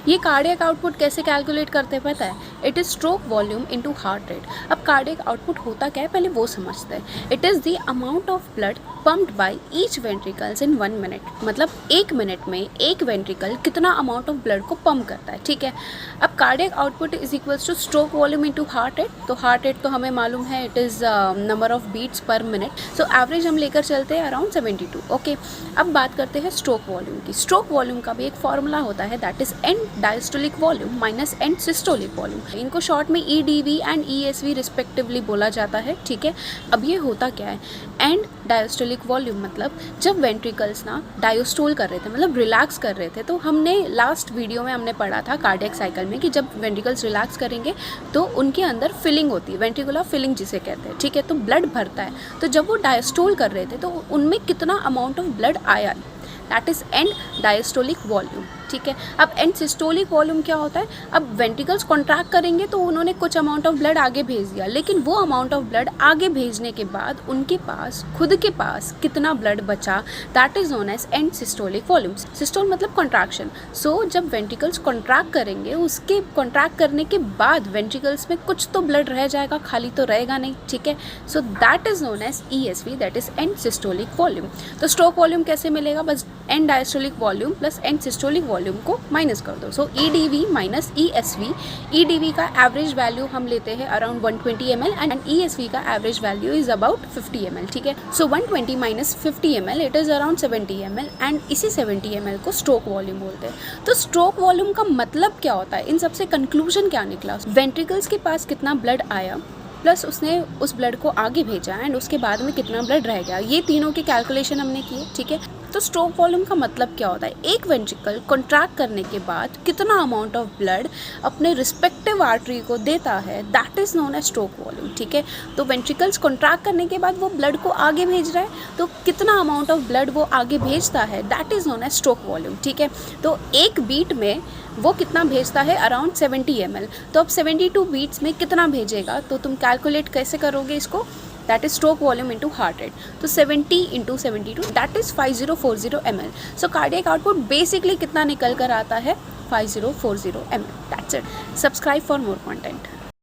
ये cardiac output कैसे calculate करते हैं पता है? It is stroke volume into heart rate. अब कार्डियक आउटपुट होता क्या है पहले वो समझते हैं। It is the amount of blood pumped by each ventricles in 1 minute, मतलब 1 मिनट में एक वेंट्रिकल कितना अमाउंट ऑफ ब्लड को पंप करता है, ठीक है। अब cardiac output is equals two stroke volume into heart rate. तो हार्ट रेट तो हमें मालूम है, it is number of beats per minute. So average हम लेकर चलते हैं अराउंड 72। ओके, अब बात करते हैं स्ट्रोक वॉल्यूम की। स्ट्रोक वॉल्यूम का भी एक फॉर्मूला होता है, that is and diastolic volume minus and systolic volume. इनको शॉर्ट में EDV एंड ESV रिस्पेक्टिवली बोला जाता है, ठीक है। अब ये होता क्या है? एंड डायस्टोलिक वॉल्यूम मतलब जब वेंट्रिकल्स ना डायोस्टोल कर रहे थे, मतलब रिलैक्स कर रहे थे। तो हमने लास्ट वीडियो में हमने पढ़ा था कार्डियक साइकिल में कि जब वेंट्रिकल्स रिलैक्स करेंगे तो उनके अंदर फिलिंग होती है, वेंट्रिकुलर फिलिंग जिसे कहते हैं, ठीक है। तो ब्लड भरता है। तो जब वो डायस्टोल कर रहे थे तो उनमें कितना अमाउंट ऑफ ब्लड आया, that is and diastolic volume, ठीक है। अब एंड सिस्टोलिक वॉल्यूम क्या होता है? अब वेंट्रिकल्स कॉन्ट्रैक्ट करेंगे तो उन्होंने कुछ अमाउंट ऑफ ब्लड आगे भेज दिया, लेकिन वो अमाउंट ऑफ ब्लड आगे भेजने के बाद उनके पास खुद के पास कितना ब्लड बचा, that is known as end systolic volume. Systole मतलब कॉन्ट्रैक्शन। सो जब वेंट्रिकल्स कॉन्ट्रैक्ट करेंगे, उसके कॉन्ट्रैक्ट करने के बाद वेंट्रिकल्स में कुछ तो ब्लड रह जाएगा, खाली तो रहेगा नहीं, ठीक है। So that is known as ESV, that is end systolic volume. तो स्ट्रोक वॉल्यूम कैसे मिलेगा? बस end diastolic volume plus end systolic volume को माइनस कर दो। So EDV minus ESV। EDV का एवरेज वैल्यू हम लेते हैं अराउंड 120 ml एंड ESV का average value is about 50 ml, ठीक है। So 120 minus 50 ml it is around 70 ml and इसी 70 ml को स्ट्रोक वॉल्यूम बोलते हैं। तो स्ट्रोक वॉल्यूम का मतलब क्या होता है? इन सबसे कंक्लूजन क्या निकला? वेंट्रिकल्स के पास कितना ब्लड आया प्लस उसने उस ब्लड को आगे भेजा एंड उसके बाद में कितना ब्लड रह गया, ये तीनों की कैलकुलेशन हमने की, ठीक है। तो स्ट्रोक वॉल्यूम का मतलब क्या होता है? एक वेंट्रिकल कॉन्ट्रैक्ट करने के बाद कितना अमाउंट ऑफ ब्लड अपने रिस्पेक्टिव आर्टरी को देता है, that is known as stroke volume, ठीक है। तो वेंट्रिकल्स कॉन्ट्रैक्ट करने के बाद वो ब्लड को आगे भेज रहा है, तो कितना अमाउंट ऑफ ब्लड वो आगे भेजता है, that is known as stroke volume, ठीक है। तो एक बीट में वो कितना भेजता है? Around 70 ml। तो अब 72 बीट्स में कितना भेजेगा? तो तुम कैलकुलेट कैसे करोगे इसको? That is stroke volume into heart rate. तो 70 into 72 that is 5040 ml। So cardiac output basically कितना निकल कर आता है? 5040 ml। That's it. Subscribe for more content.